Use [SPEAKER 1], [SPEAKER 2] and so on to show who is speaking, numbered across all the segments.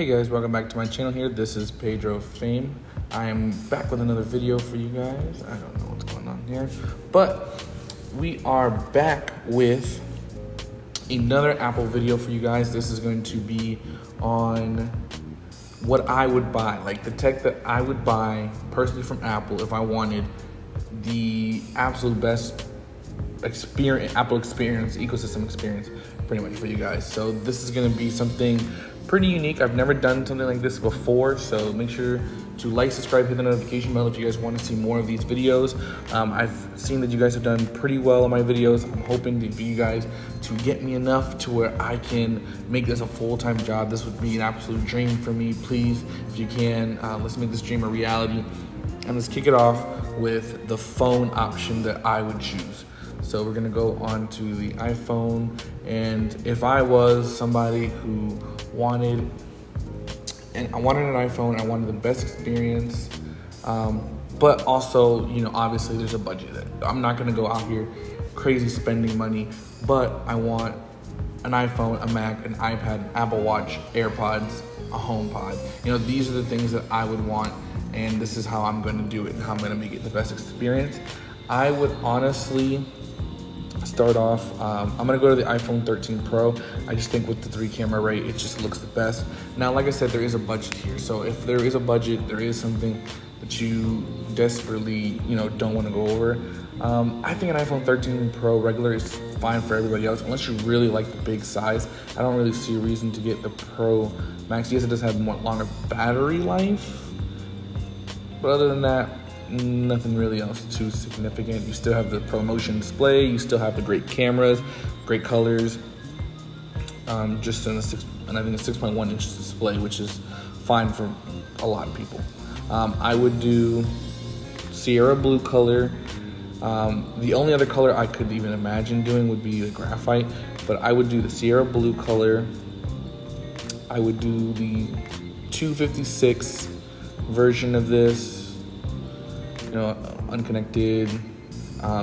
[SPEAKER 1] Hey guys, welcome back to my channel here. This is Pedro Fame. I am back with another video for you guys. I don't know what's going on here, but we are back with another Apple video for you guys. This is going to be on what I would buy, like the tech that I would buy personally from Apple if I wanted the absolute best Apple experience, ecosystem experience, pretty much for you guys. So this is gonna be something pretty unique. I've never done something like this before, so make sure to like, subscribe, hit the notification bell if you guys want to see more of these videos. I've seen that you guys have done pretty well on my videos. I'm hoping for you guys to get me enough to where I can make this a full-time job. This would be an absolute dream for me. Please, if you can, let's make this dream a reality. And let's kick it off with the phone option that I would choose. So we're gonna go on to the iPhone, and if I was somebody who wanted an iPhone, I wanted the best experience, but also, you know, obviously there's a budget. I'm not gonna go out here crazy spending money, but I want an iPhone, a Mac, an iPad, an Apple Watch, AirPods, a HomePod. You know, these are the things that I would want, and this is how I'm gonna do it and how I'm gonna make it the best experience. I would honestly start off, I'm gonna go to the iPhone 13 Pro. I just think with the 3-camera array, it just looks the best. Now, like I said, there is a budget here. So if there is a budget, there is something that you desperately, you know, don't wanna go over. I think an iPhone 13 Pro regular is fine for everybody else, unless you really like the big size. I don't really see a reason to get the Pro Max. Yes, it does have more longer battery life, but other than that, nothing really else too significant. You still have the ProMotion display, you still have the great cameras, great colors, just in I think a 6.1 inch display, which is fine for a lot of people. I would do Sierra blue color. The only other color I could even imagine doing would be the graphite, but I would do the Sierra blue color. I would do the 256 version of this, you know, unconnected.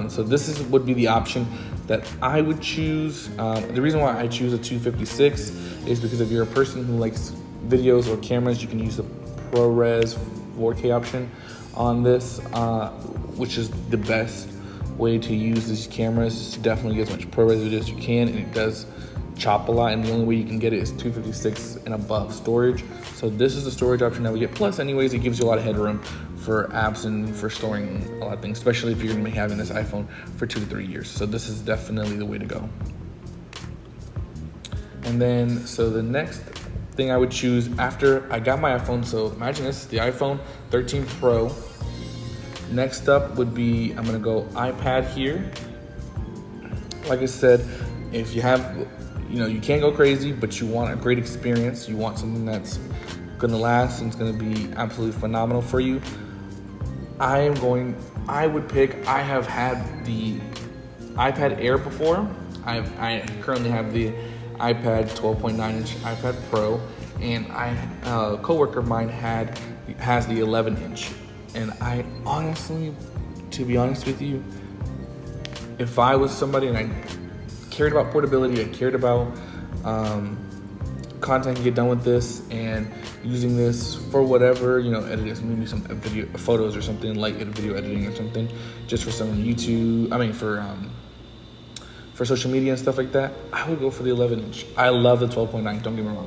[SPEAKER 1] So this would be the option that I would choose. The reason why I choose a 256 is because if you're a person who likes videos or cameras, you can use the ProRes 4K option on this, which is the best way to use these cameras. To definitely get as much ProRes video as you can, and it does chop a lot, and the only way you can get it is 256 and above storage. So this is the storage option that we get. Plus, anyways, it gives you a lot of headroom for apps and for storing a lot of things, especially if you're gonna be having this iPhone for 2 to 3 years. So this is definitely the way to go. And then, so the next thing I would choose after I got my iPhone, so imagine this, the iPhone 13 Pro. Next up would be, I'm gonna go iPad here. Like I said, if you have, you know, you can't go crazy, but you want a great experience, you want something that's gonna last and it's gonna be absolutely phenomenal for you, I have had the iPad Air before. I currently have the iPad 12.9 inch iPad Pro, and a coworker of mine has the 11 inch. And I honestly, to be honest with you, if I was somebody and I cared about portability, I cared about content can get done with this and using this for whatever, you know, editing, maybe some video, photos or something, like video editing or something, just for some YouTube, for social media and stuff like that, I would go for the 11 inch. I love the 12.9, don't get me wrong.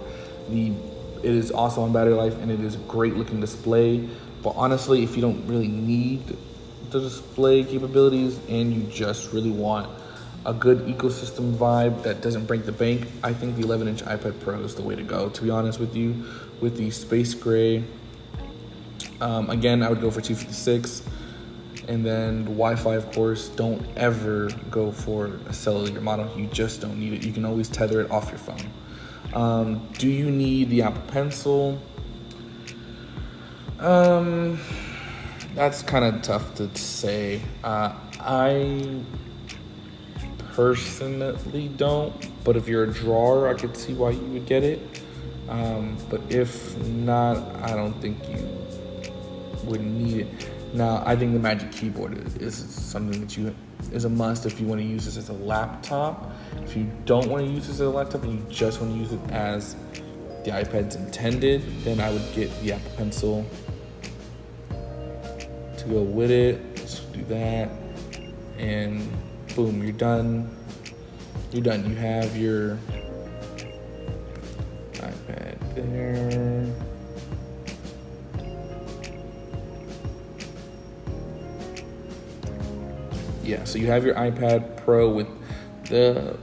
[SPEAKER 1] It is awesome on battery life, and it is a great looking display. But honestly, if you don't really need the display capabilities and you just really want a good ecosystem vibe that doesn't break the bank, I think the 11 inch iPad Pro is the way to go, to be honest with you. With the space gray, again, I would go for 256. And then the Wi-Fi, of course, don't ever go for a cellular model. You just don't need it. You can always tether it off your phone. Do you need the Apple Pencil? That's kind of tough to say. I personally don't, but if you're a drawer, I could see why you would get it. But if not, I don't think you would need it. Now, I think the Magic Keyboard is something that is a must if you want to use this as a laptop. If you don't want to use this as a laptop and you just want to use it as the iPad's intended, then I would get the Apple Pencil to go with it. Let's do that, and boom, you're done. You're done. You have your iPad there. Yeah, so you have your iPad Pro with the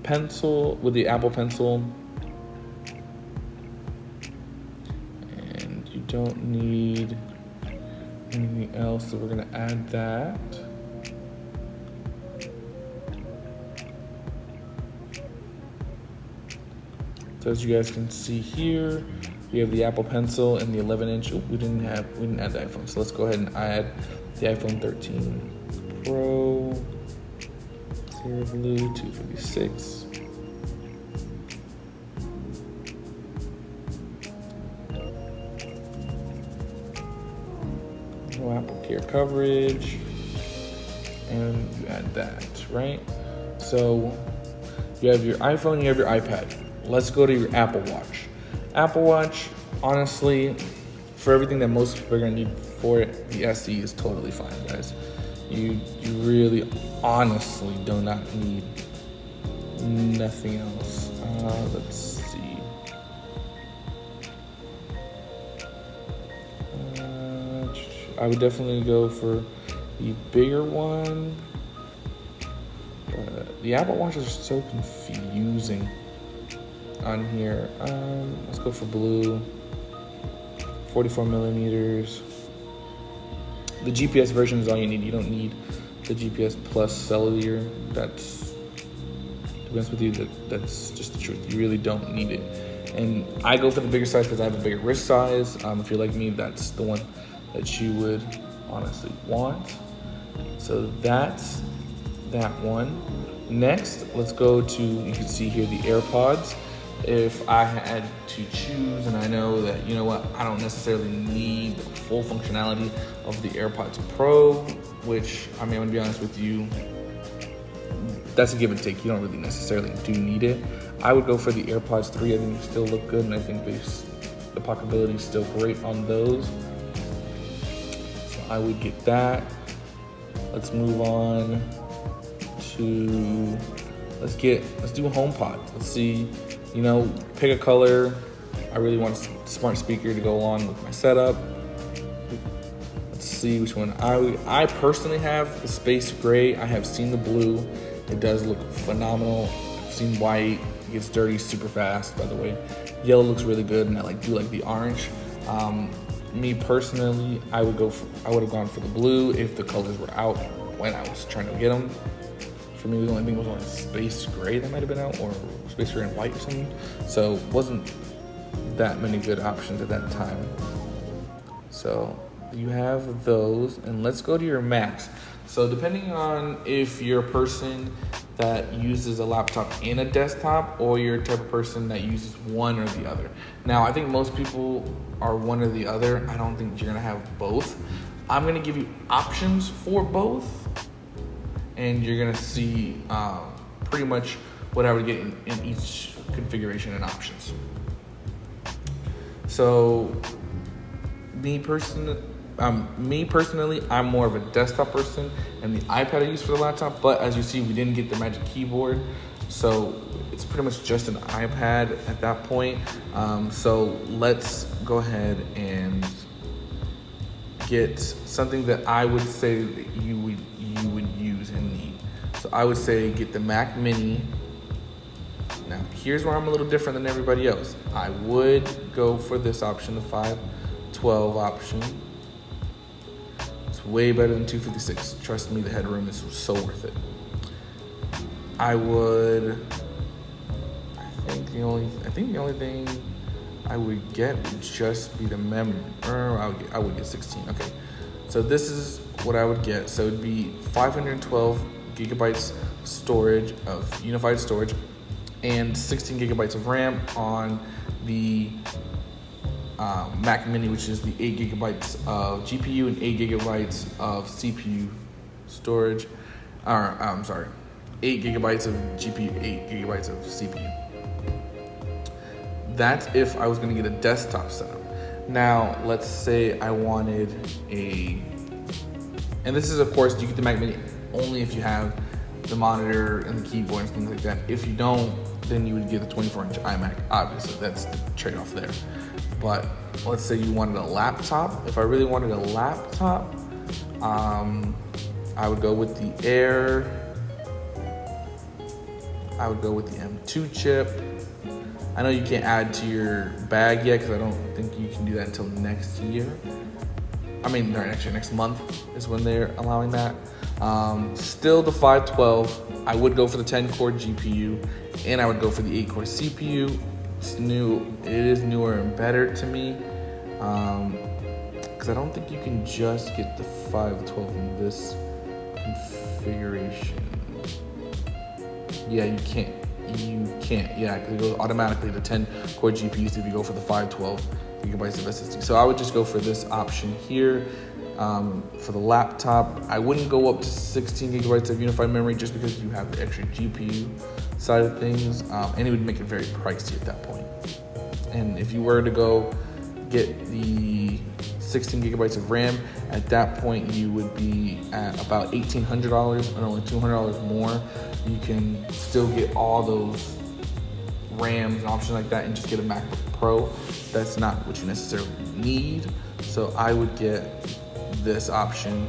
[SPEAKER 1] pencil, with the Apple Pencil, and you don't need anything else, so we're gonna add that. So as you guys can see here, we have the Apple Pencil and the 11-inch. Oh, we didn't add the iPhone, so let's go ahead and add the iPhone 13 Pro, Clear Blue 256. No Apple Care coverage, and you add that, right? So you have your iPhone, you have your iPad. Let's go to your Apple Watch. Apple Watch, honestly, for everything that most people are gonna need for it, the SE is totally fine, guys. You really, honestly, do not need nothing else. Let's see. I would definitely go for the bigger one. The Apple Watch is so confusing on here. Let's go for blue. 44 millimeters. The GPS version is all you need. You don't need the GPS Plus cellular. That's, to be honest with you, that's just the truth. You really don't need it. And I go for the bigger size because I have a bigger wrist size. If you're like me, that's the one that you would honestly want. So that's that one. Next, let's go to, you can see here the AirPods. If I had to choose, and I know that, you know what, I don't necessarily need the full functionality of the AirPods Pro, which, I mean, I'm gonna be honest with you, that's a give and take. You don't really necessarily do need it. I would go for the AirPods 3. I think they still look good, and I think the pocketability is still great on those. So I would get that. Let's move on to, let's do a HomePod. Let's see. You know, pick a color. I really want a smart speaker to go along with my setup. Let's see which one. I personally have the space gray. I have seen the blue. It does look phenomenal. I've seen white. It gets dirty super fast, by the way. Yellow looks really good, and I do like the orange. Me personally, I would have gone for the blue if the colors were out when I was trying to get them. For me, the only thing was on space gray that might have been out, or space gray and white or something. So wasn't that many good options at that time. So you have those, and let's go to your Macs. So depending on if you're a person that uses a laptop and a desktop, or you're a type of person that uses one or the other. Now, I think most people are one or the other. I don't think you're gonna have both. I'm gonna give you options for both, and you're gonna see pretty much what I would get in each configuration and options. So me personally, I'm more of a desktop person, and the iPad I use for the laptop, but as you see, we didn't get the Magic Keyboard, so it's pretty much just an iPad at that point. So let's go ahead and get something that I would say that you would use and need. So I would say get the Mac Mini. Now, here's where I'm a little different than everybody else. I would go for this option, the 512 option. It's way better than 256. Trust me, the headroom is so worth it. I think the only thing I would get would just be the memory. I would get 16. Okay, so this is what I would get. So it'd be 512 gigabytes storage of unified storage, and 16 gigabytes of RAM on the Mac Mini, which is the 8 gigabytes of GPU and 8 gigabytes of CPU storage. 8 gigabytes of GPU, 8 gigabytes of CPU. that's if I was gonna get a desktop setup. Now, let's say I wanted and this is, of course, you get the Mac Mini only if you have the monitor and the keyboard and things like that. If you don't, then you would get the 24-inch iMac. Obviously, that's the trade-off there. But let's say you wanted a laptop. If I really wanted a laptop, I would go with the Air. I would go with the M2 chip. I know you can't add to your bag yet because I don't think you can do that until next year. I mean, actually next month is when they're allowing that. Still the 512, I would go for the 10-core GPU, and I would go for the 8-core CPU. It's new, it is newer and better to me, because I don't think you can just get the 512 in this configuration. Yeah, you can't. Yeah, because it goes automatically to 10-core GPUs if you go for the 512 gigabytes of SSD. So I would just go for this option here. For the laptop, I wouldn't go up to 16 gigabytes of unified memory just because you have the extra GPU side of things, and it would make it very pricey at that point. And if you were to go get the 16 gigabytes of RAM, at that point you would be at about $1,800 and only $200 more. You can still get all those RAMs and options like that and just get a MacBook Pro. That's not what you necessarily need. So I would get this option,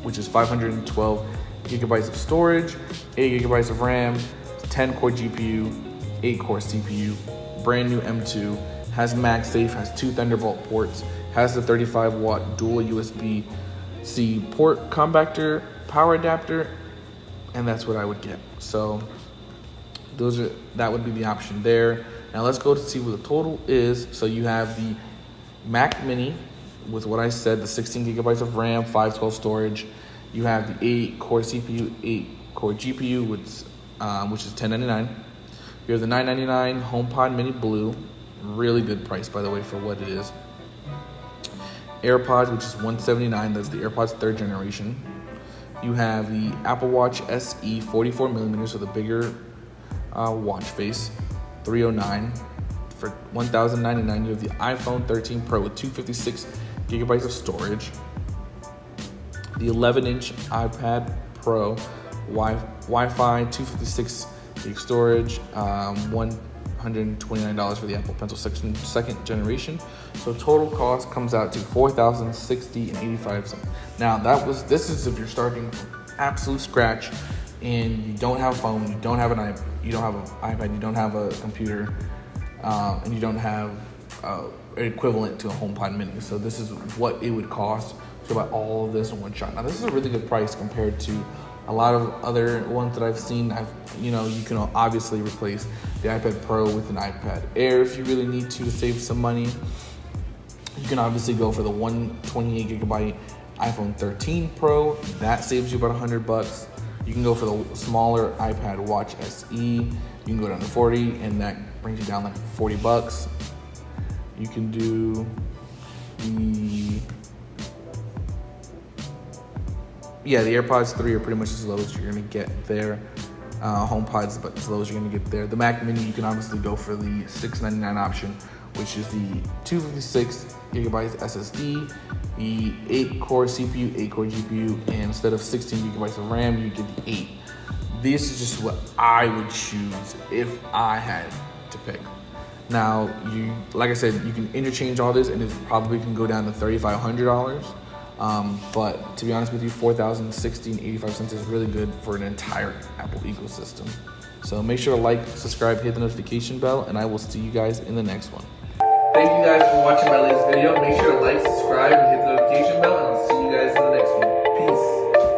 [SPEAKER 1] which is 512 gigabytes of storage, 8 gigabytes of RAM, 10-core GPU, 8-core CPU, brand new M2, has MagSafe, has 2 Thunderbolt ports, has the 35-watt dual USB-C port compactor, power adapter, and that's what I would get. So that would be the option there. Now let's go to see what the total is. So you have the Mac Mini with what I said, the 16 gigabytes of RAM, 512 storage. You have the 8-core CPU, 8-core GPU, which is $1099. You have the $999 HomePod Mini Blue, really good price by the way for what it is. AirPods, which is $179. That's the AirPods 3rd generation. You have the Apple Watch SE 44 millimeters, so the bigger watch face, $309. For $1,099, you have the iPhone 13 Pro with 256 gigabytes of storage. The 11-inch iPad Pro, Wi-Fi, 256 gig storage, $129 for the Apple Pencil 2nd generation. So total cost comes out to $4,060.85. Now this is if you're starting from absolute scratch and you don't have a phone, you don't have an iPad, you don't have a computer, and you don't have an equivalent to a HomePod Mini. So this is what it would cost to buy all of this in one shot. Now this is a really good price compared to a lot of other ones that I've seen. You can obviously replace the iPad Pro with an iPad Air if you really need to save some money. You can obviously go for the 128 gigabyte iPhone 13 Pro. That saves you about $100. You can go for the smaller iPad Watch SE. You can go down to 40, and that brings you down like $40. You can do the AirPods 3 are pretty much as low as you're gonna get there. HomePod's about as low as you're gonna get there. The Mac Mini, you can obviously go for the $699 option, which is the 256 gigabytes SSD, the 8-core CPU, 8-core GPU, and instead of 16 gigabytes of RAM, you get the 8. This is just what I would choose if I had to pick. Now, like I said, you can interchange all this, and it probably can go down to $3,500. But to be honest with you, $4,060.85 is really good for an entire Apple ecosystem. So make sure to like, subscribe, hit the notification bell, and I will see you guys in the next one. Thank you guys for watching my latest video. Make sure to like, subscribe, and hit the notification bell.